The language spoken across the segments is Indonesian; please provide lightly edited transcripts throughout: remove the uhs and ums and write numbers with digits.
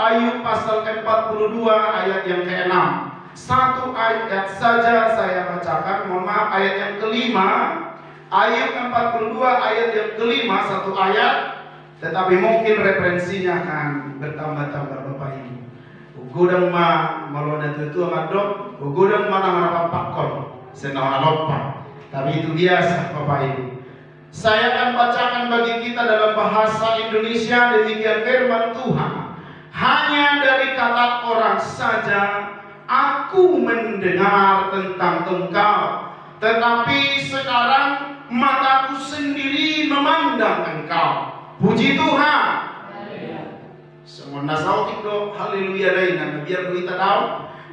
Ayub pasal 42 ayat yang ke-6. Satu ayat saja saya bacakan, mohon maaf, ayat yang kelima. Ayub 42 ayat yang kelima, satu ayat, tetapi mungkin referensinya akan bertambah-tambah Bapak Ibu. Gudang malona itu amadok, gudang mana pakor, senang lupa. Tapi itu biasa Bapak Ibu. Saya akan bacakan bagi kita dalam bahasa Indonesia, demikian firman Tuhan. Hanya dari kata orang saja aku mendengar tentang engkau, tetapi sekarang mataku sendiri memandang engkau. Puji Tuhan. Semua nasautik do haleluya daina biar kita tahu.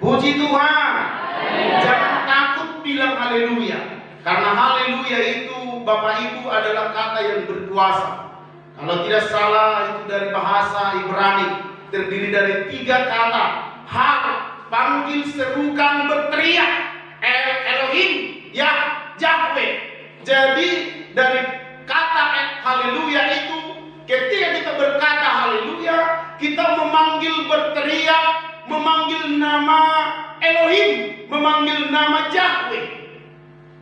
Puji Tuhan. Jangan takut bilang haleluya, karena haleluya itu Bapak Ibu adalah kata yang berkuasa. Kalau tidak salah itu dari bahasa Ibrani, terdiri dari 3 kata. Hal, panggil, serukan, berteriak. Elohim, Yahweh. Jadi dari kata haleluya itu, ketika kita berkata haleluya, kita memanggil, berteriak, memanggil nama Elohim, memanggil nama Yahweh.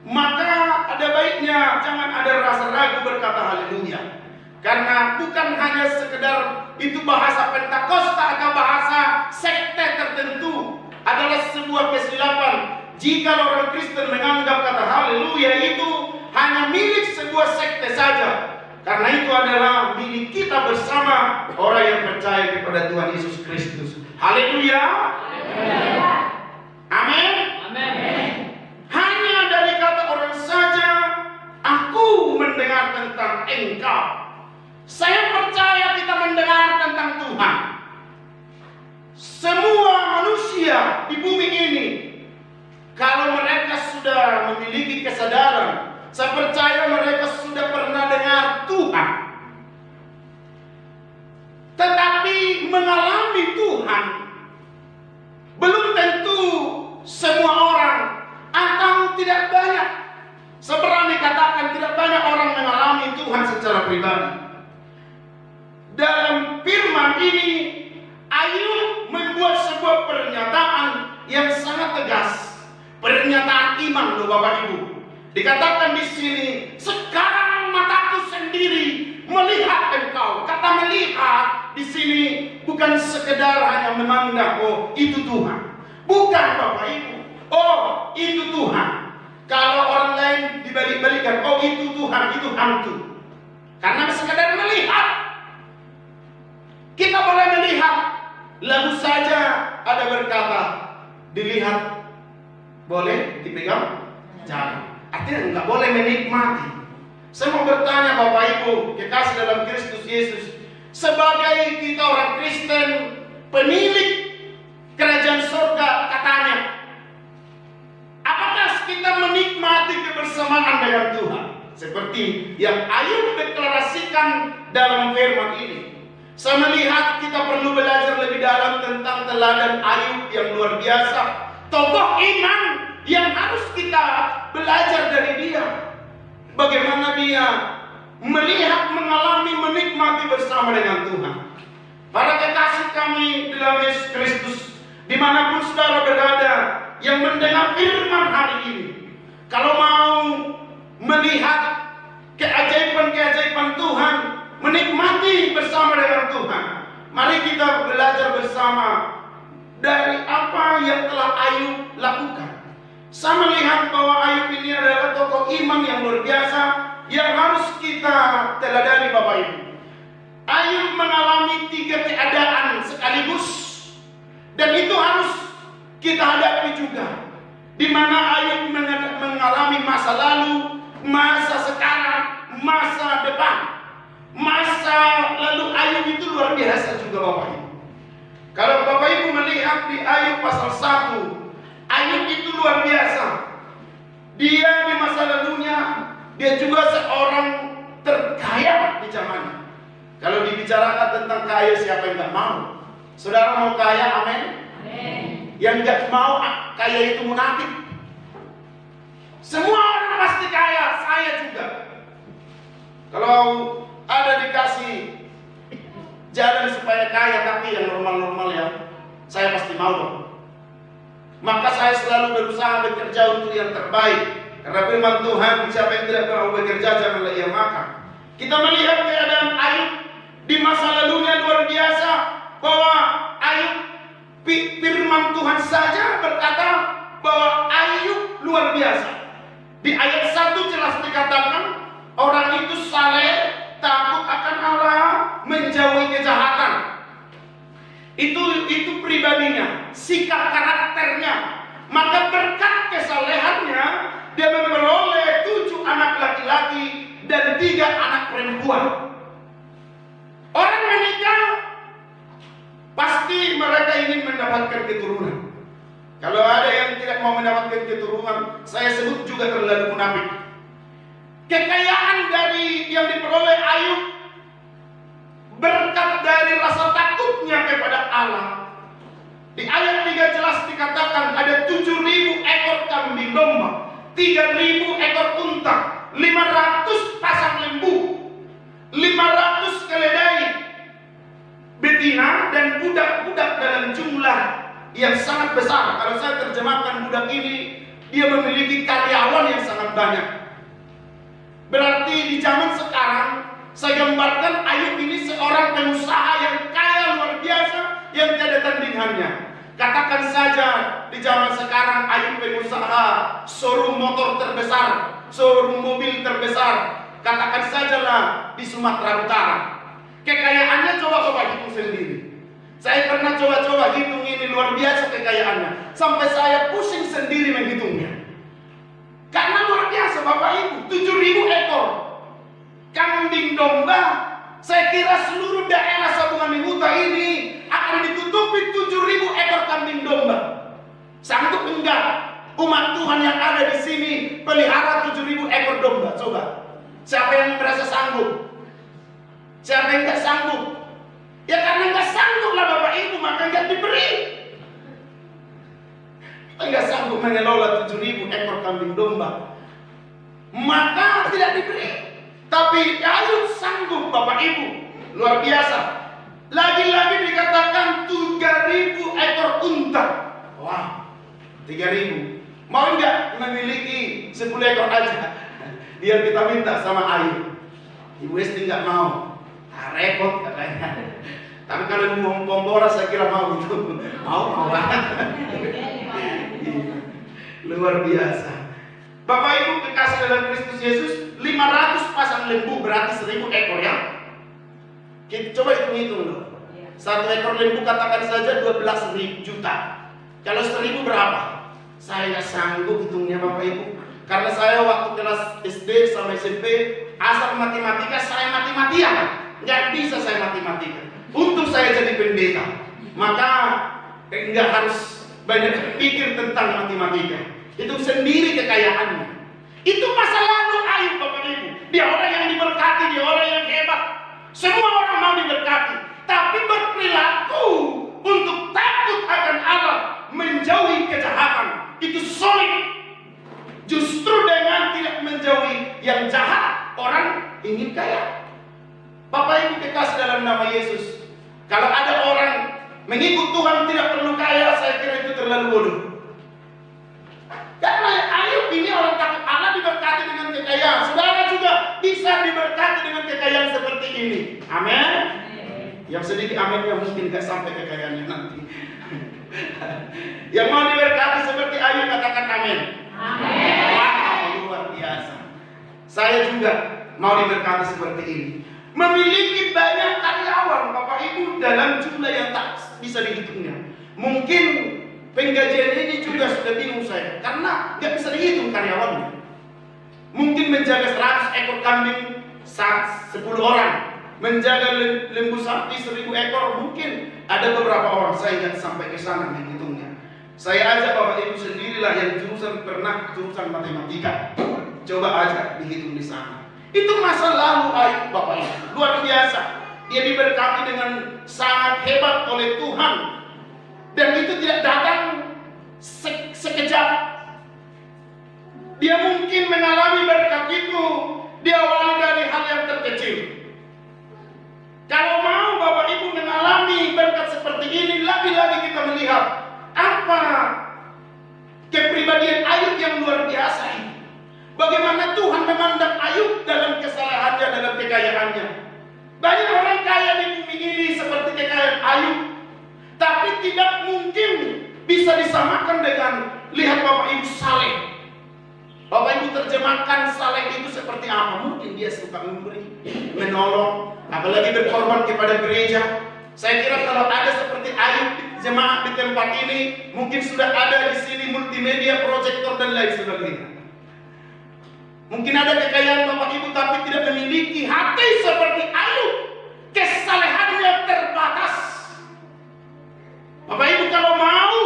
Maka ada baiknya jangan ada rasa ragu berkata haleluya, karena bukan hanya sekedar itu bahasa Pentakosta atau bahasa sekte tertentu, adalah sebuah kesilapan jika orang Kristen menganggap kata haleluya itu hanya milik sebuah sekte saja, karena itu adalah milik kita bersama orang yang percaya kepada Tuhan Yesus Kristus. Haleluya. Amin. Amin. Hanya dari kata orang saja aku mendengar tentang engkau. Saya percaya kita mendengar tentang Tuhan. Semua manusia di bumi ini, kalau mereka sudah memiliki kesadaran, saya percaya mereka sudah pernah dengar Tuhan. Tetapi mengalami Tuhan belum tentu semua orang, atau tidak banyak. Seberani katakan tidak banyak orang mengalami Tuhan secara pribadi. Dalam firman ini Ayub membuat sebuah pernyataan yang sangat tegas. Pernyataan iman loh Bapak Ibu. Dikatakan di sini, sekarang mataku sendiri melihat engkau. Kata melihat di sini bukan sekedar hanya memandang, oh itu Tuhan. Bukan Bapak Ibu. Oh itu Tuhan. Kalau orang lain dibalik-balikan, oh itu Tuhan, itu hantu. Karena sekedar melihat. Kita boleh melihat, lalu saja ada berkata, dilihat boleh, dipegang jangan. Artinya nggak boleh menikmati. Saya mau bertanya Bapak Ibu, kekasih dalam Kristus Yesus, sebagai kita orang Kristen, pemilik kerajaan surga katanya, apakah kita menikmati kebersamaan dengan Tuhan seperti yang Ayub deklarasikan dalam firman ini? Saya melihat kita perlu belajar lebih dalam tentang teladan Ayub yang luar biasa, tokoh iman yang harus kita belajar dari dia. Bagaimana dia melihat, mengalami, menikmati bersama dengan Tuhan. Para kekasih kami dalam Yesus Kristus, dimanapun saudara berada yang mendengar firman hari ini, kalau mau melihat keajaiban-keajaiban Tuhan, menikmati bersama dengan Tuhan, mari kita belajar bersama dari apa yang telah Ayub lakukan. Saya melihat bahwa Ayub ini adalah tokoh iman yang luar biasa yang harus kita teladani Bapak Ibu. Ayub mengalami 3 keadaan sekaligus, dan itu harus kita hadapi juga. Di mana Ayub mengalami masa lalu, masa sekarang, masa depan. Masa lalu Ayub itu luar biasa juga Bapak Ibu. Kalau Bapak Ibu melihat di Ayub pasal 1, Ayub itu luar biasa. Dia di masa lalunya, dia juga seorang terkaya di zamannya. Kalau dibicarakan tentang kaya, siapa yang gak mau? Saudara mau kaya, amin? Amin. Yang gak mau kaya itu munafik. Semua orang pasti kaya, saya juga. Kalau ada dikasih jalan supaya kaya, tapi yang normal-normal Saya pasti mau dong. Maka saya selalu berusaha bekerja untuk yang terbaik. Karena firman Tuhan, siapa yang tidak mau bekerja janganlah ia makan. Kita melihat keadaan Ayub di masa lalunya luar biasa, bahwa Ayub, firman Tuhan saja berkata bahwa Ayub luar biasa. Di ayat 1 jelas dikatakan orang itu saleh, takut akan Allah, menjauhi kejahatan. Itu pribadinya, sikap karakternya. Maka berkat kesalehannya dia memperoleh 7 anak laki-laki dan 3 anak perempuan. Orang menikah pasti mereka ingin mendapatkan keturunan. Kalau ada yang tidak mau mendapatkan keturunan, saya sebut juga terlalu munafik. Kekayaan dari yang diperoleh Ayub berkat dari rasa takutnya kepada Allah. Di ayat 3 jelas dikatakan ada 7.000 ekor kambing domba, 3.000 ekor unta, 500 pasang lembu, 500 keledai betina, dan budak-budak dalam jumlah yang sangat besar. Kalau saya terjemahkan budak ini, dia memiliki karyawan yang sangat banyak. Berarti di zaman sekarang saya gambarkan Ayub ini seorang pengusaha yang kaya luar biasa, yang tidak ada tandingannya. Katakan saja di zaman sekarang Ayub pengusaha showroom motor terbesar, showroom mobil terbesar. Katakan sajalah di Sumatera Utara. Kekayaannya coba hitung sendiri. Saya pernah coba hitung, ini luar biasa kekayaannya. Sampai saya pusing sendiri menghitungnya. Karena luar biasa Bapak Ibu, 7.000 ekor kambing domba. Saya kira seluruh daerah Sabungan Huta ini akan ditutupi 7.000 ekor kambing domba. Sanggup enggak umat Tuhan yang ada di sini pelihara 7.000 ekor domba? Coba. Siapa yang merasa sanggup? Siapa yang enggak sanggup? Ya karena enggak sanggup lah Bapak Ibu, maka enggak diberi. Kita enggak sanggup mengelola 7.000 ekor kambing domba, maka tidak diberi. Tapi Ayub sanggup Bapak Ibu, luar biasa. Lagi-lagi dikatakan 3.000 ekor unta. Wah, 3.000. Mau enggak memiliki 10 ekor aja? Biar kita minta sama Ayub. Ibu Esti enggak mau. Repot katanya. Tapi kalau mau Pombora saya kira mau itu. Mau banget. Luar biasa. Bapak Ibu kekasih dalam Kristus Yesus, 500 pasang lembu berarti 1.000 ekor ya. Kita coba hitung-hitung loh. 1 ekor lembu katakan saja 12 juta. Kalau 1.000 berapa? Saya nggak sanggup hitungnya Bapak Ibu. Karena saya waktu kelas SD sampai SMP asal matematika saya mati-matian. Nggak bisa saya matematika. Untung saya jadi pendeta. Maka nggak harus banyak pikir tentang matematika. Itu sendiri kekayaannya. Itu masa lalu Ayub Bapak Ibu. Dia orang yang diberkati, dia orang yang hebat. Semua orang mau diberkati. Tapi berperilaku untuk takut akan Allah, menjauhi kejahatan, itu sulit. Justru dengan tidak menjauhi yang jahat, orang ingin kaya. Bapak Ibu kekasih dalam nama Yesus, kalau ada orang mengikut Tuhan tidak perlu kaya, saya kira itu terlalu bodoh. Karena Ayub ini orang takut Allah diberkati dengan kekayaan. Saudara juga bisa diberkati dengan kekayaan seperti ini. Amin. Yang sedikit aminnya mungkin gak sampai kekayaannya nanti. Yang mau diberkati seperti Ayub katakan amin. Amin. Wow, luar biasa. Saya juga mau diberkati seperti ini. Memiliki banyak karyawan Bapak Ibu dalam jumlah yang tak bisa dihitungnya. Mungkin penggajian ini juga sudah bingung saya, karena nggak bisa dihitung karyawannya. Mungkin menjaga 100 ekor kambing 10 orang, menjaga lembu sapi 1.000 ekor, mungkin ada beberapa orang. Saya nggak sampai ke sana menghitungnya. Saya ajak Bapak Ibu sendirilah yang jurusan matematika. Coba aja dihitung di sana. Itu masa lalu Ayub Bapak Ibu, luar biasa. Dia diberkati dengan sangat hebat oleh Tuhan. Dan itu tidak datang sekejap. Dia mungkin mengalami berkat itu diawali dari hal yang terkecil. Kalau mau Bapak Ibu mengalami mengalami berkat seperti ini, lagi-lagi kita melihat apa kepribadian Ayub yang luar biasa ini. Bagaimana Tuhan memandang Ayub dalam kesalahannya, dalam kekayaannya. Banyak orang kaya di bumi ini seperti kekayaan Ayub, tapi tidak mungkin bisa disamakan dengan lihat Bapak Ibu saleh. Bapak Ibu terjemahkan saleh itu seperti apa? Mungkin dia suka memberi, menolong, apalagi berkorban kepada gereja. Saya kira kalau ada seperti Ayub jemaat di tempat ini, mungkin sudah ada di sini multimedia, proyektor dan lain sebagainya. Mungkin ada kekayaan Bapak Ibu tapi tidak memiliki hati seperti Ayub. Kesalehannya terbatas. Bapak Ibu kalau mau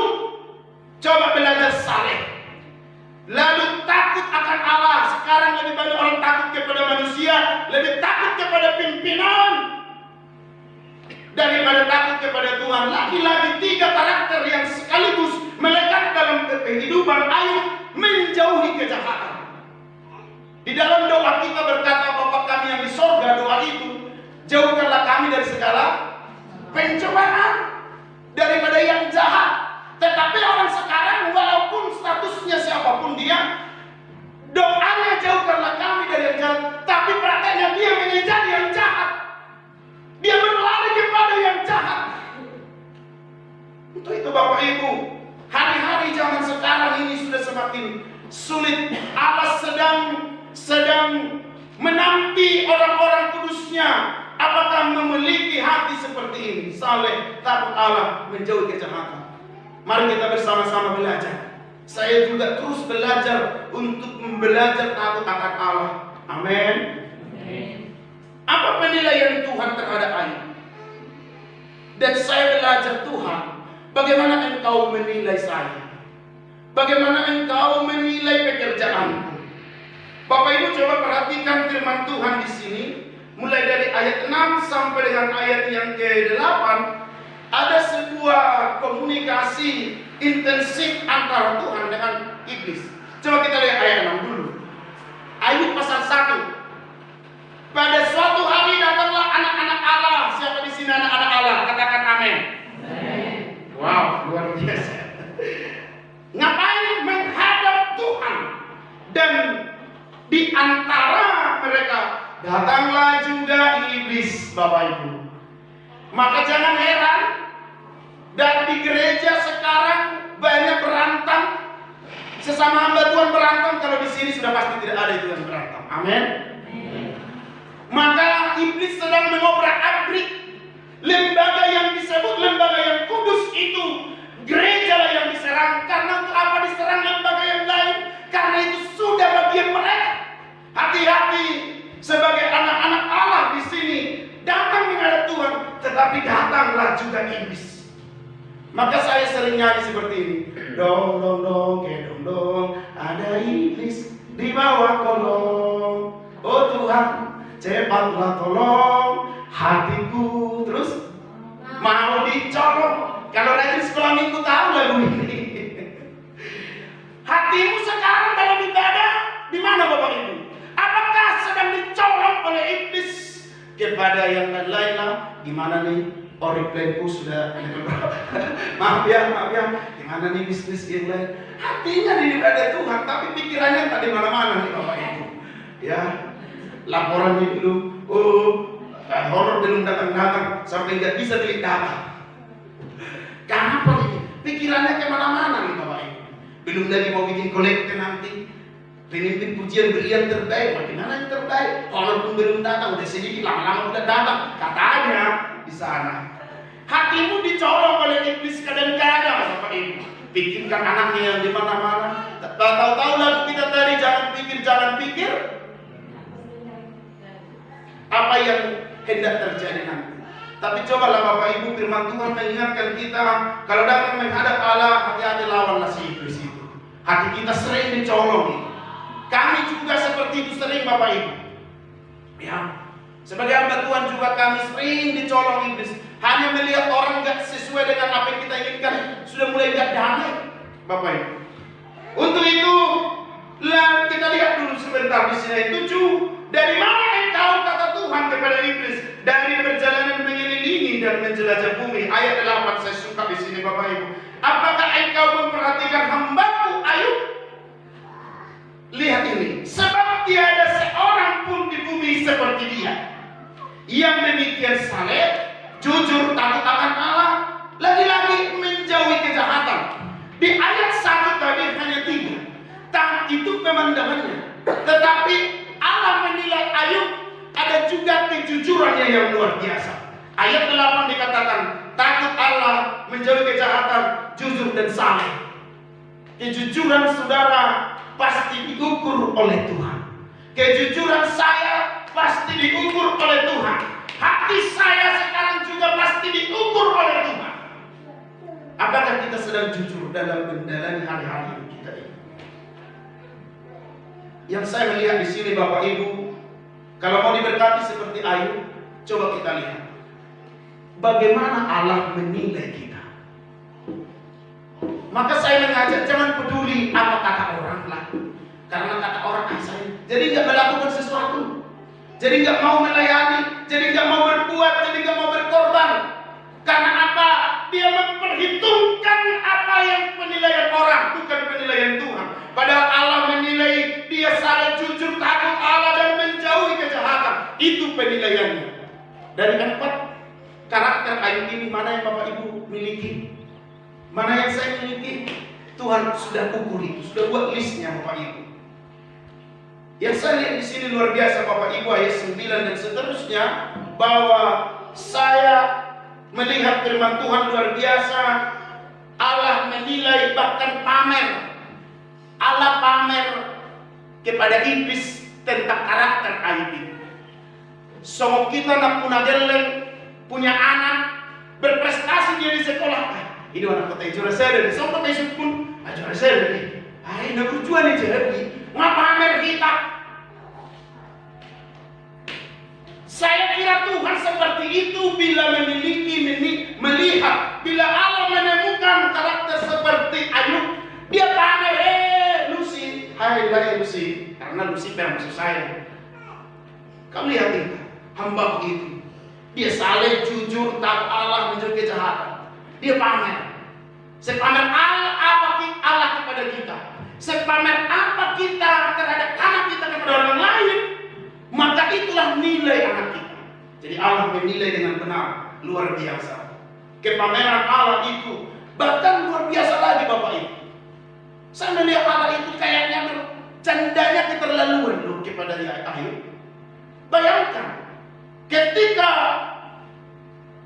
coba belajar saleh, lalu takut akan Allah. Sekarang lebih banyak orang takut kepada manusia, lebih takut kepada pimpinan daripada takut kepada Tuhan. Lagi-lagi 3 karakter yang sekaligus melekat dalam kehidupan Ayub: menjauhi kejahatan. Di dalam doa kita berkata, Bapa kami yang di sorga, doa itu, jauhkanlah kami dari segala pencobaan, daripada yang jahat. Tetapi orang sekarang walaupun statusnya siapapun dia, doanya jauhkanlah kami dari yang jahat, tapi prakteknya dia mengejar yang jahat. Dia berlari kepada yang jahat. Untuk itu Bapak Ibu, hari-hari zaman sekarang ini sudah semakin sulit. Allah sedang menanti orang-orang kudusnya. Apakah memiliki hati seperti ini? Saleh, takut Allah, menjauhi kejahatan. Mari kita bersama-sama belajar. Saya juga terus belajar untuk belajar takut akan Allah. Amin. Apa penilaian Tuhan terhadap Ayub? Dan saya belajar, Tuhan, bagaimana Engkau menilai saya? Bagaimana Engkau menilai pekerjaanku? Bapak Ibu coba perhatikan firman Tuhan di sini, mulai dari ayat 6 sampai dengan ayat yang ke-8, ada sebuah komunikasi intensif antara Tuhan dengan iblis. Coba kita lihat ayat 6 dulu. Ayub pasal 1. Pada suatu hari datanglah anak-anak Allah. Siapa di sini anak-anak Allah? Katakan amin. Wow, luar biasa. Ngapain? Menghadap Tuhan. Dan di antara mereka datanglah juga iblis, Bapak Ibu. Maka jangan heran, dan di gereja sekarang banyak berantem. Sesama hamba Tuhan berantem. Kalau di sini sudah pasti tidak ada itu yang berantem. Amin. Maka iblis sedang mengobrak-abrik lembaga yang disebut lembaga yang kudus itu. Gereja lah yang diserang. Karena untuk apa diserang lembaga yang lain? Karena itu sudah bagian mereka. Hati-hati sebagai anak-anak Allah di sini, datang menghadap Tuhan, tetapi datanglah juga iblis. Maka saya sering nyanyi seperti ini. Dong dong dong, kedong dong, ada iblis di bawah kolong. Oh Tuhan, cepatlah tolong hatiku. Terus mau dicolong. Kalau rajin sekolah minggu tahu lagu ini. Hatimu sekarang dalam ibadah di mana Bapak Ibu? Apakah sedang dicolong oleh iblis kepada yang lain lah? Gimana nih? Oriflameku sudah maaf ya, gimana nih bisnis yang lain? Hatinya di ibadah Tuhan, tapi pikirannya tak di mana-mana nih Bapak Ibu. Ya, laporannya dulu, honor belum datang-datang sampai nggak bisa beli data. Kenapa nih? Pikirannya kemana-mana nih Bapak Ibu. Belum lagi mau bikin kolekte nanti. Pemimpin pujian beri yang terbaik. Bagaimana yang terbaik? Honor pun belum datang, udah sedikit, lama-lama udah datang. Katanya di sana. Hatimu dicolong oleh iblis kadang-kadang Bapak Ibu. Pikirkan anaknya yang di mana-mana. Tahu-tahu lagu kita tadi, jangan pikir apa yang hendak terjadi nanti. Tapi cobalah Bapak Ibu, firman Tuhan mengingatkan kita, kalau datang menghadap Allah, hati-hati lawanlah si iblis itu. Hati kita sering dicolong. Kami juga seperti itu sering Bapak Ibu. Ya, sebagai hamba Tuhan juga kami sering dicolong iblis. Hanya melihat orang gak sesuai dengan apa yang kita inginkan, sudah mulai gak damai Bapak Ibu. Untuk itu, kita lihat dulu sebentar di sini ayat 7. Dari mana engkau, kata Tuhan kepada iblis? Dari perjalanan mengelilingi bumi dan menjelajah bumi. Ayat 8 saya suka di sini Bapak Ibu. Apakah engkau memperhatikan hambaku Ayub? Lihat ini, sebab tiada seorang pun di bumi seperti dia, yang demikian saleh, jujur, takut akan Allah, lagi-lagi menjauhi kejahatan. Di ayat 1 tadi hanya 3. Taat itu pemandangannya, tetapi Allah menilai Ayub ada juga kejujurannya yang luar biasa. Ayat 8 dikatakan takut Allah, menjauhi kejahatan, jujur dan saleh. Kejujuran saudara pasti diukur oleh Tuhan. Kejujuran saya pasti diukur oleh Tuhan. Hati saya sekarang juga pasti diukur oleh Tuhan. Apakah kita sedang jujur dalam menjalani hari-hari hidup kita ini? Yang saya melihat di sini Bapak Ibu, kalau mau diberkati seperti Ayub, coba kita lihat bagaimana Allah menilai kita. Maka saya mengajak jangan peduli apa kata orang lah, karena kata orang saya jadi nggak melakukan sesuatu, jadi nggak mau melayani, jadi nggak mau berbuat, jadi nggak mau berkorban. Karena apa? Dia memperhitungkan apa yang penilaian orang, bukan penilaian Tuhan. Padahal Allah menilai dia saleh, jujur, takut Allah dan menjauhi kejahatan. Itu penilaiannya. Dari 4 karakter Ayub ini, mana yang Bapak Ibu miliki? Mana yang saya miliki? Tuhan sudah ukur itu, sudah buat listnya Bapak Ibu. Yang saya lihat di sini luar biasa Bapak Ibu, ayat 9 dan seterusnya, bahwa saya melihat firman Tuhan luar biasa. Allah menilai, bahkan pamer. Allah pamer kepada iblis tentang karakter Ayub ini. So kita nak punah geleng, punya anak, berprestasi dia di sekolah. Ini anak kota juara saya dari sobat besok pun juara saya dari. Ini berjuang nih jadi, ngapamer kita? Saya kira Tuhan seperti itu bila melihat, bila Allah menemukan karakter seperti Ayub, dia pamer, Lucy, hai Lucy, karena Lucy maksud saya. Kamu lihat ini, hamba begitu, dia saleh, jujur, taat Allah, menjauhi kejahatan. Dia pamer. Sepamer Allah kepada kita, sepamer apa kita terhadap anak kita kepada orang lain, maka itulah nilai anak kita. Jadi Allah menilai dengan benar, luar biasa. Kepameran Allah itu bahkan luar biasa lagi Bapak Ibu. Saya melihat Allah itu kayaknya bercandanya keterlaluan loh kepada Ayub. Bayangkan ketika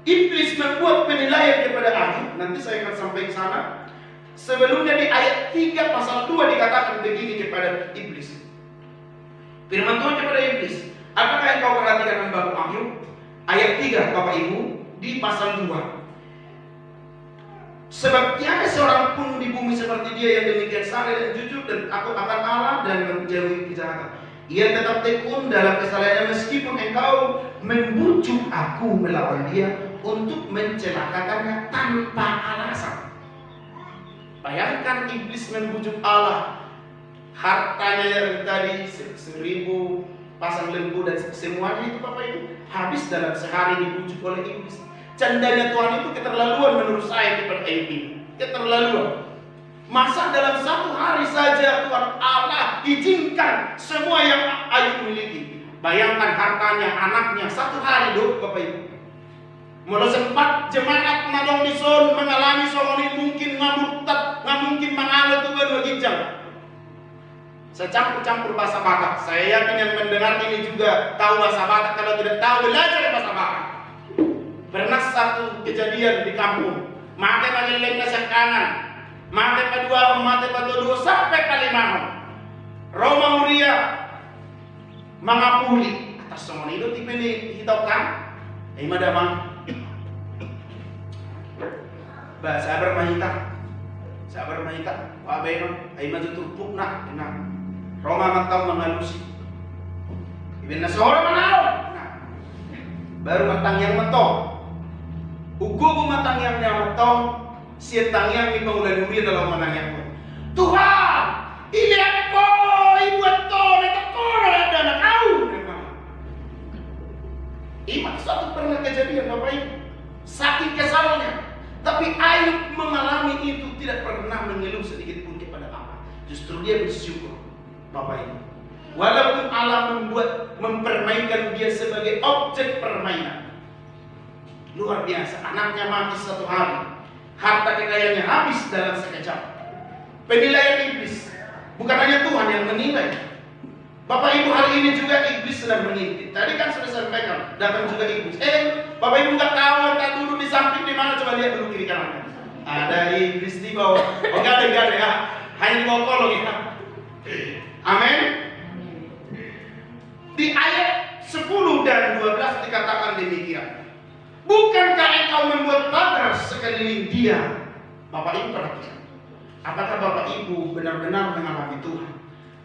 iblis membuat penilaian kepada Ayub, nanti saya akan sampai ke sana. Sebelumnya di ayat 3 pasal 2 dikatakan begini kepada iblis. Firman Tuhan kepada iblis, apakah engkau perhatikan hambaku Ayub? Ayat 3 Bapak Ibu di pasal 2. Sebab tiada seorang pun di bumi seperti dia yang demikian saleh dan jujur dan takut akan Allah dan menjauhi kejahatan. Ia tetap tekun dalam kesalahannya meskipun engkau membujuk aku melawan dia untuk mencelakakannya tanpa alasan. Bayangkan iblis membujuk Allah, hartanya yang tadi 1000 pasang lembu dan semuanya itu Bapak Ibu habis dalam sehari dibujuk oleh iblis. Candanya Tuhan itu keterlaluan menurut saya kepada Ayub ini. Keterlaluan. Masa dalam 1 hari saja Tuhan Allah izinkan semua yang Ayub miliki. Bayangkan hartanya, anaknya 1 hari dong Bapak Ibu. Mula sempat jemaat madong dison mengalami somoni mungkin ngamurtat, mungkin mengalut tuh berwajibjang. Saya campur bahasa Batak. Saya yakin yang mendengar ini juga tahu bahasa Batak. Kalau tidak tahu belajar bahasa Batak. Pernah satu kejadian di kampung. Mate paling sa kanan, mate pa 2, mate pa 2 sampai pa 5. Roma Muria mangapuli atas somoni itu tipe ni hitaw kan? Ay madamang ba sabar mahita wabay no ay matutupok na Roma mataw mangalusi ibin na sora manaw baru matangyang matong ugo matangyang niya matong siya tangyang ni pangulan uri dalam manangyang ko Tuhan ilihat po ibuat to natakora ada na kau imat satu pernah kejadian Bapak Ibu saking kesalnya. Tapi Ayub mengalami itu, tidak pernah mengeluh sedikit pun kepada Allah. Justru dia bersyukur, Bapak Ibu. Walaupun Allah mempermainkan dia sebagai objek permainan. Luar biasa, anaknya mati satu hari, harta kekayaannya habis dalam sekejap. Penilaian iblis, bukan hanya Tuhan yang menilai. Bapak Ibu, hari ini juga iblis sedang mengintip. Tadi kan sudah sampaikan, datang juga iblis. Bapak Ibu nggak tahu, nggak duduk di samping di mana, coba lihat dulu kiri kanan. Ada iblis di bawah. Oh gak ada ya, hanya di bawah kolong ya. Amin. Di ayat 10 dan 12 dikatakan demikian. Bukankah engkau membuat pagar sekeliling dia? Bapak Ibu perhatikan. Apakah Bapak Ibu benar-benar mengalami Tuhan?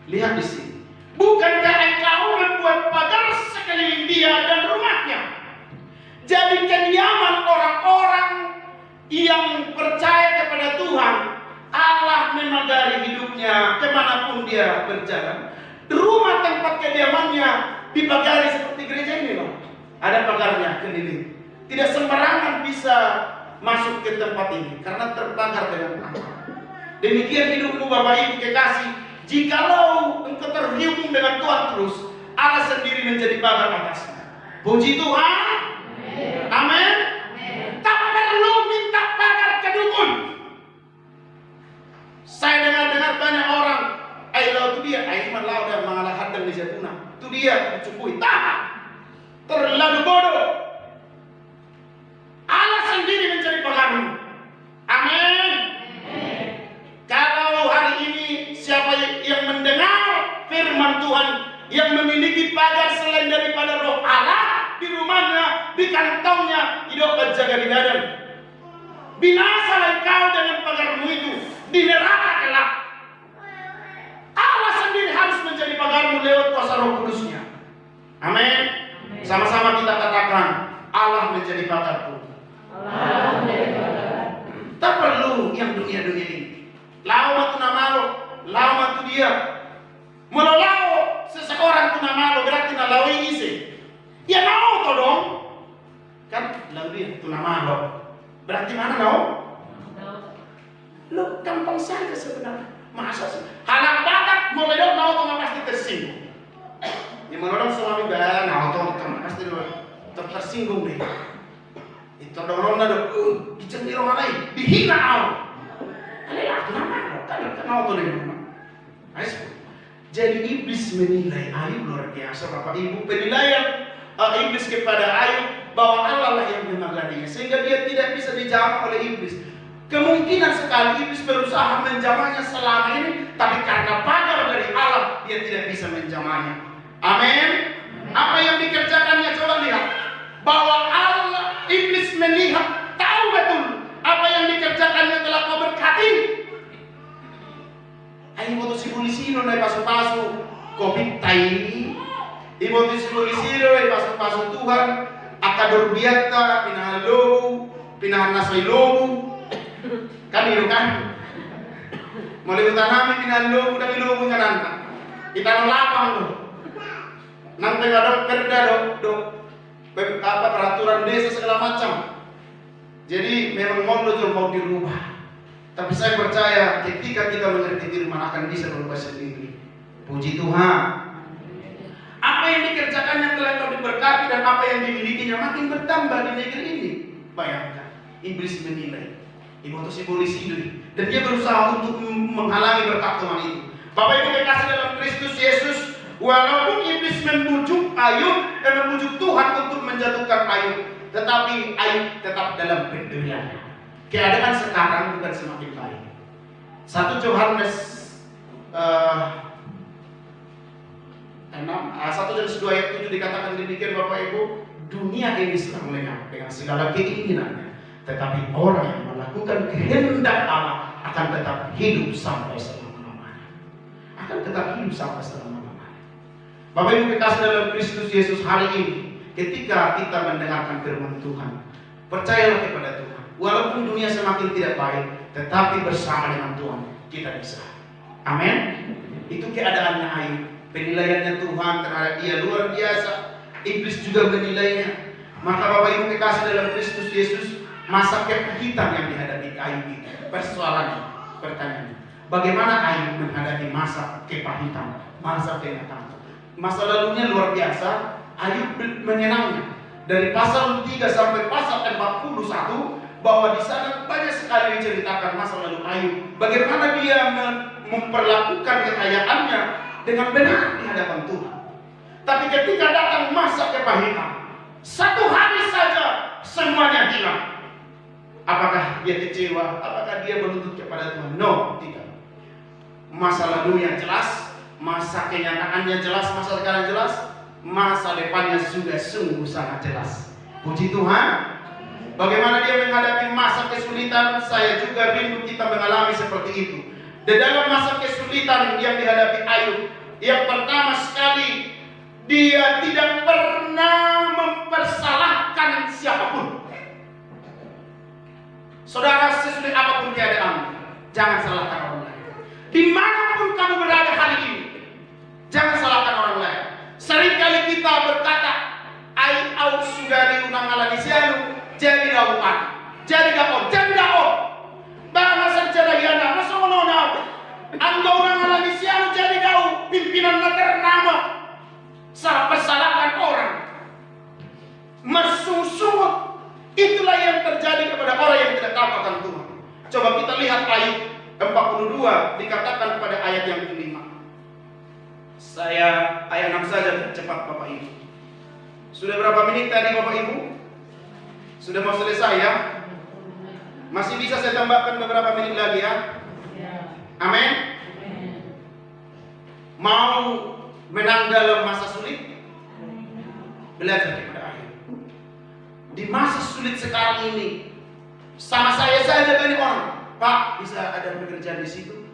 Lihat di sini. Bukankah engkau membuat pagar sekeliling dia dan rumahnya? Jadi kediaman orang-orang yang percaya kepada Tuhan, Allah memagari hidupnya kemanapun dia berjalan. Rumah tempat kediamannya dipagari seperti gereja ini loh. Ada pagarnya keliling. Tidak sembarangan bisa masuk ke tempat ini karena terpagar dengan Allah. Demikian hidupmu Bapak Ibu kekasih. Jikalau engkau terhubung dengan Tuhan terus, Allah sendiri menjadi pagar atasnya. Puji Tuhan. Amin. Tak perlu minta pagar ke dukun. Saya dengar banyak orang, itu dia, iman lau dan mengalah hadang di jatuna. Itu dia, dicukui. Tak. Terlalu bodoh. Allah sendiri menjadi pagarmu. Amin. Kalau hari ini siapa yang mendengar firman Tuhan, yang memiliki pagar selain daripada roh Allah di rumahnya, di kantongnya, hidup jaga di badan. Binasalah kau dengan pagarmu itu di neraka kelak. Allah sendiri harus menjadi pagarmu lewat kuasa Roh Kudusnya. Amin. Sama-sama kita katakan, Allah menjadi pagarku. Allah menjadi pagar. Tak perlu yang dunia-dunia ini. Lawa tu namalo, lawa tu dia. Melalao seseorang tu namalo berarti nalawi isi. Ya mau to dong. Kan lawi tu namalo. Berarti mana mau? Lo gampang saja sebenarnya. Masa sih? Halang batak mau ledok mau to pasti tersinggung. Di mana suami bae nah to pasti tersinggung deh. Itu dorong nado dicendiro malai dihina au. Alah kenapa? Kan auto deh. Jadi iblis menilai Ayub luar biasa Bapak Ibu. Penilaian iblis kepada Ayub bahwa Allah lah yang memagarinya sehingga dia tidak bisa dijamah oleh iblis. Kemungkinan sekali iblis berusaha menjamahnya selama ini, tapi karena pagar dari Allah dia tidak bisa menjamahnya. Amin. Apa yang dikerjakannya coba lihat. Bahwa Allah, iblis melihat, tahu betul apa yang dikerjakannya telah kau berkati. Ayo moto si polisi no naik pasu-pasu kopi tai. Ibu tu si polisi no naik pasu-pasu Tuhan. Akador biata pinahan lobu, pinahan nasai lobu. Kan itu kan. Mulai utanami pinahan lobu dan lobu kananta. Kita nolapang tu. Nanti ada perda dok. Apa peraturan desa segala macam. Jadi memang mau dirubah. Tapi saya percaya ketika kita mengerti firman akan bisa berubah sendiri. Puji Tuhan. Apa yang dikerjakannya telah kau diberkati dan apa yang dimilikinya makin bertambah di negeri ini. Bayangkan, iblis menilai. Ibu itu simbolis hidup dan dia berusaha untuk menghalangi berkat Tuhan itu. Bapak Ibu kekasih dalam Kristus Yesus, walaupun iblis membujuk Ayub dan membujuk Tuhan untuk menjatuhkan Ayub, tetapi Ayub tetap dalam penderian. Keadaan sekarang bukan semakin baik. 1 Yohanes 1 ayat 7 dikatakan demikian Bapak Ibu, dunia ini sedang lengah dengan segala keinginannya, tetapi orang yang melakukan kehendak Allah akan tetap hidup sampai selama-lamanya. Akan tetap hidup sampai selama-lamanya. Bapak Ibu kekasih dalam Kristus Yesus, hari ini ketika kita mendengarkan firman Tuhan, percayalah kepada Tuhan. Walaupun dunia semakin tidak baik, tetapi bersama dengan Tuhan kita bisa. Amin. Itu keadaannya Ayub. Penilaiannya Tuhan terhadap dia luar biasa. Iblis juga menilainya. Maka Bapak Ibu kekasih dalam Kristus Yesus, masa kepahitan yang dihadapi Ayub itu. Persoalannya, pertanyaannya, bagaimana Ayub menghadapi masa kepahitan, masa kenakan? Masa lalunya luar biasa. Ayub menyenangnya. Dari pasal 3 sampai pasal 41, bahwa di sana banyak sekali diceritakan masa lalu Ayub. Bagaimana dia memperlakukan kekayaannya dengan benar di hadapan Tuhan. Tapi ketika datang masa kepahitan, satu hari saja semuanya hilang. Apakah dia kecewa? Apakah dia menuntut kepada Tuhan? No, tidak. Masa lalunya jelas, masa kenyataannya jelas, masa sekarang jelas, masa depannya juga sungguh sangat jelas. Puji Tuhan. Bagaimana dia menghadapi masa kesulitan, saya juga rindu kita mengalami seperti itu. Di dalam masa kesulitan yang dihadapi Ayub, yang pertama sekali, dia tidak pernah mempersalahkan siapapun. Saudara, sesulit apapun keadaan, jangan salahkan orang lain. Dimanapun kamu berada hari ini, jangan salahkan orang lain. Seringkali kita berkata, "Ai au sudari unang alanisianu, jadi gauan, jadi gaon, jadi gaon." Bahasa jadayana, masa menonau. Anda orang alanisianu jadi gau, pimpinan ternama. Sampai salahkan orang. Mesum-sumut. Itulah yang terjadi kepada orang yang tidak tahu akan Tuhan. Coba kita lihat ayat 42 dikatakan pada ayat yang kelima. Saya ayat 6 saja cepat Bapak Ibu. Sudah berapa menit tadi Bapak Ibu? Sudah mau selesai ya? Masih bisa saya tambahkan beberapa menit lagi ya? Amin. Mau menang dalam masa sulit? Belajar kepada Ayub. Di masa sulit sekarang ini, sama saya saja banyak orang, "Pak, bisa ada pekerjaan di situ?"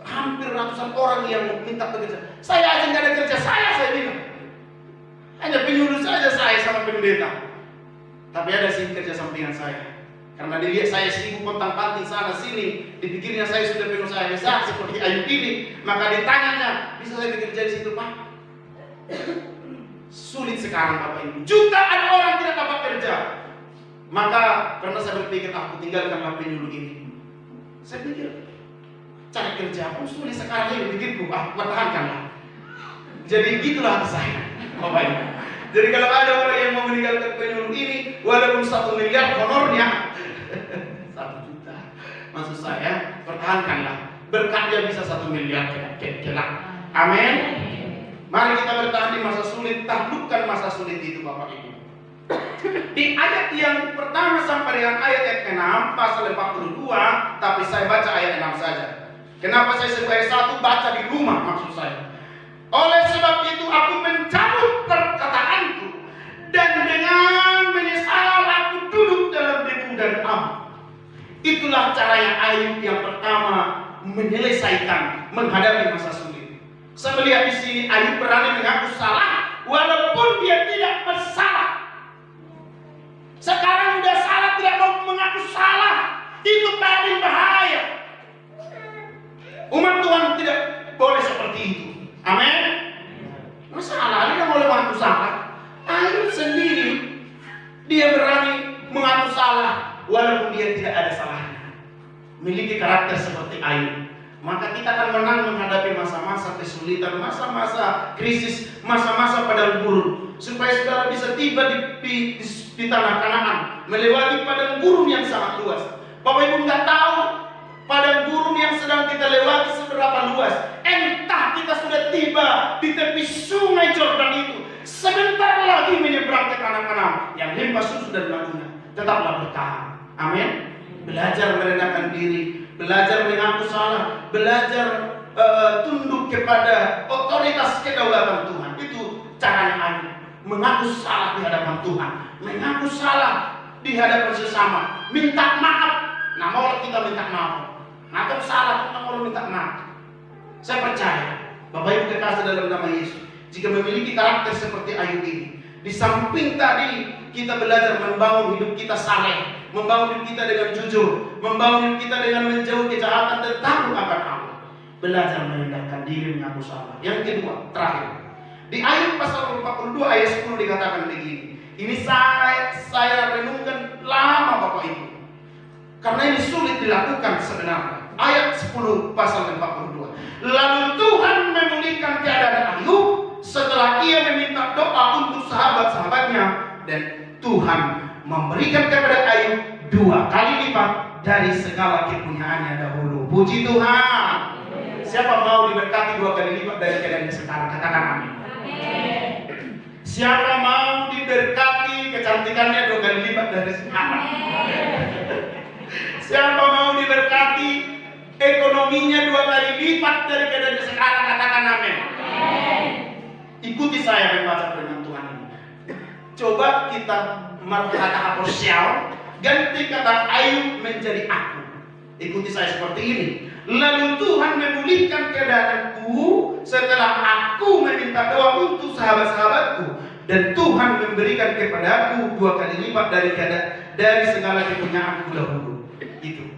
Hampir ratusan orang yang minta pekerjaan. Saya aja nggak ada kerja, saya bilang. Hanya penyuluh saja saya sama pendeta. Tapi ada sih kerja sampingan saya. Karena dilihat saya sibuk pontang-panting sana sini, dipikirnya saya sudah pengusaha besar seperti Ayub ini, maka ditanyanya, "Bisa saya bekerja di situ, Pak?" Sulit sekarang Bapak Ibu. Jutaan orang tidak dapat kerja. Maka karena saya berpikir, aku tinggalkanlah penyuluh ini. Saya pikir, cari kerja pun sulit sekarang ini, pikirku, pertahankanlah. Jadi gitulah hati saya, Bapak Ibu. Jadi kalau ada orang yang mau meninggalkan penyuluh ini, walaupun 1 miliar honornya, 1 juta, maksud saya, pertahankanlah. Berkatnya bisa 1 miliar kelak. Amin. Mari kita bertahan di masa sulit, taklukkan masa sulit itu Bapak Ibu. Di ayat yang pertama sampai dengan ayat 6, pasal 42, tapi saya baca ayat 6 saja. Kenapa saya sebagai satu baca di rumah maksud saya? Oleh sebab itu aku mencabut perkataanku, dan dengan menyesal aku duduk dalam debu dan abu. Itulah caranya Ayub yang pertama menyelesaikan menghadapi masa sulit. Saya melihat di sini Ayub berani mengaku salah walaupun dia tidak bersalah. Sekarang udah salah tidak mau mengaku salah, itu paling bahaya. Umat Tuhan tidak boleh seperti itu. Amin. Masalah dia boleh mengaku salah. Ayub sendiri dia berani mengaku salah walaupun dia tidak ada salahnya. Memiliki karakter seperti Ayub, maka kita akan menang menghadapi masa-masa kesulitan, masa-masa krisis, masa-masa padang gurun, supaya saudara bisa tiba di tanah Kanaan, melewati padang gurun yang sangat luas. Bapak Ibu nggak tahu padang gurun yang sedang kita lewati seberapa luas. Entah kita sudah tiba di tepi sungai Jordan itu, sebentar lagi menyeberang ke tanah Kanaan yang limpah susu dan madunya. Tetaplah bertahan. Amin. Belajar merendahkan diri, belajar mengaku salah, belajar tunduk kepada otoritas kedaulatan Tuhan. Itu caranya Ayub. Mengaku salah di hadapan Tuhan, mengaku salah di hadapan sesama, minta maaf. Nah, mau kita minta maaf, atau salah kita mau minta maaf. Saya percaya Bapak Ibu kekasih dalam nama Yesus, jika memiliki karakter seperti Ayub ini, di samping tadi kita belajar membangun hidup kita saleh, membangun hidup kita dengan jujur, membangun hidup kita dengan menjauh kejahatan dan takut akan Allah, belajar merendahkan diri, mengaku salah. Yang kedua, terakhir, di ayat pasal 42 ayat 10 dikatakan begini, Ini saya renungkan lama Bapak Ibu. Karena ini sulit dilakukan sebenarnya. Ayat 10 pasal 42. Lalu Tuhan memulihkan keadaan Ayub setelah ia meminta doa untuk sahabat-sahabatnya, dan Tuhan memberikan kepada Ayub 2 kali lipat dari segala kepunyaannya dahulu. Puji Tuhan. Siapa mau diberkati 2 kali lipat dari keadaannya sekarang? Katakan amin. Siapa mau diberkati kecantikannya 2 kali lipat dari sekarang? Siapa mau diberkati ekonominya 2 kali lipat dari keadaannya sekarang? Katakan amin. Ikuti saya membaca firman Tuhan ini. Coba kita kata sosial, ganti kata Ayub menjadi aku. Ikuti saya seperti ini. Lalu Tuhan memulihkan keadaanku setelah aku meminta doa untuk sahabat-sahabatku, dan Tuhan memberikan kepadaku 2 kali lipat dari segala kepunyaanku dahulu. Itu.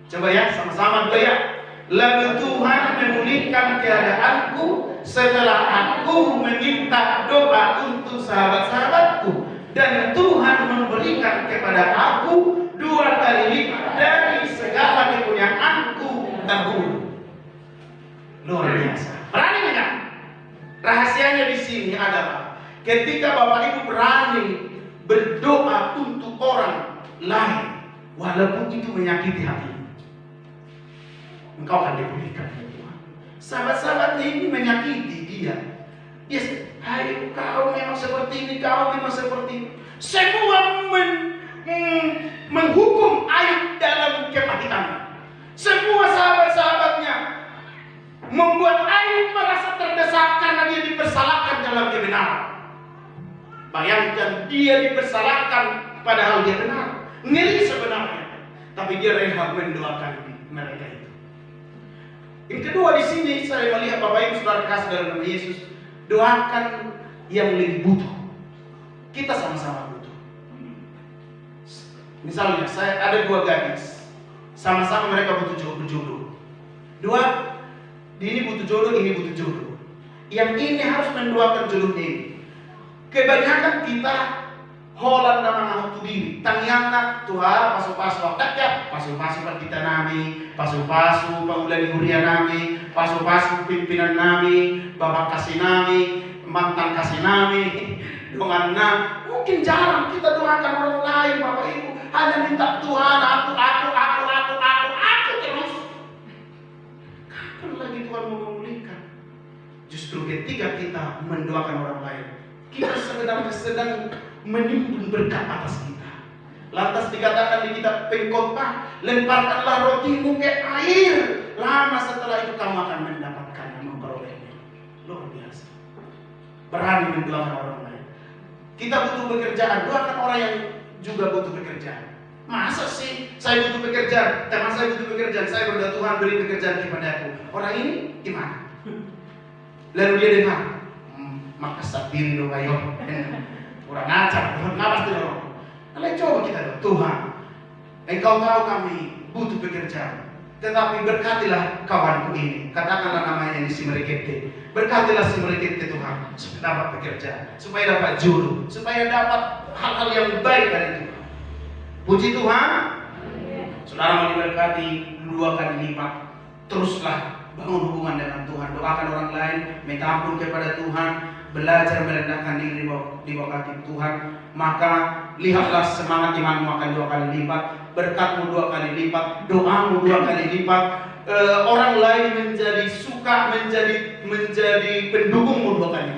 Coba ya, sama-sama dulu ya. Lalu Tuhan memulihkan keadaanku setelah aku meminta doa untuk sahabat-sahabatku, dan Tuhan memberikan kepada aku 2 kali lipat dari segala kepunyaanku dahulu. Luar biasa. Berani enggak? Rahasianya di sini adalah ketika Bapak Ibu berani berdoa untuk orang lain, walaupun itu menyakiti hati, engkau akan dipulihkan. Sahabat-sahabat ini menyakiti dia. Yes, hai kau memang seperti ini, kau memang seperti ini. Semua menghukum Ayub dalam kepahitannya. Semua sahabat-sahabatnya membuat Ayub merasa terdesak karena dia dipersalahkan dalam kebenaran. Bayangkan, dia dipersalahkan padahal dia benar. Ngeri sebenarnya, tapi dia rela mendoakan mereka itu. Yang kedua di sini saya melihat Bapak Ibu saudara kasih dalam nama Yesus, doakan yang lebih butuh. Kita sama-sama butuh. Misalnya saya ada 2 gadis, sama-sama mereka butuh jodoh. Ini butuh jodoh, ini butuh jodoh. Yang ini harus mendoakan jodoh ini. Kebanyakan kita Holland nama nahutu diri, tangiangna Tuhan pasu-pasu akdak, pasu-pasu kita nami, pasu-pasu pangulani huria nami, pasu-pasu pimpinan nami, bapak kasih nami, mantan kasih nami, donganna. Mungkin jarang kita doakan orang lain, Bapak Ibu, hanya minta Tuhan aku terus. Kapan lagi Tuhan mau memulihkan? Justru ketika kita mendoakan orang lain, kita sebenarnya sedang menimbun berkat atas kita. Lantas dikatakan di kitab Pengkhotbah, lemparkanlah rotimu ke air, lama setelah itu kamu akan mendapatkan dan memperolehnya. Luar biasa. Berani mendoakan orang lain. Kita butuh pekerjaan, doakan orang yang juga butuh pekerjaan. Masa sih saya butuh pekerjaan, teman saya butuh pekerjaan, saya berdoa Tuhan beri pekerjaan kepada aku. Orang ini gimana? Lalu dia dengar, maka sabir dong ayo. Kurang ajar, nafas dulu. Lalu coba kita doa, Tuhan, Engkau tahu kami butuh pekerjaan, tetapi berkatilah kawanku ini. Katakanlah namanya ini si Merekete. Berkatilah si Merekete Tuhan, supaya dapat pekerjaan, supaya dapat jodoh, supaya dapat hal-hal yang baik dari Tuhan. Puji Tuhan. Saudara mau diberkati 2 kali lipat. Teruslah bangun hubungan dengan Tuhan. Doakan orang lain, minta ampun kepada Tuhan, belajar merendahkan diri di bawah kaki Tuhan, maka lihatlah semangat imanmu akan 2 kali lipat, berkatmu 2 kali lipat, doamu 2 kali lipat, orang lain menjadi suka, menjadi pendukungmu 2 kali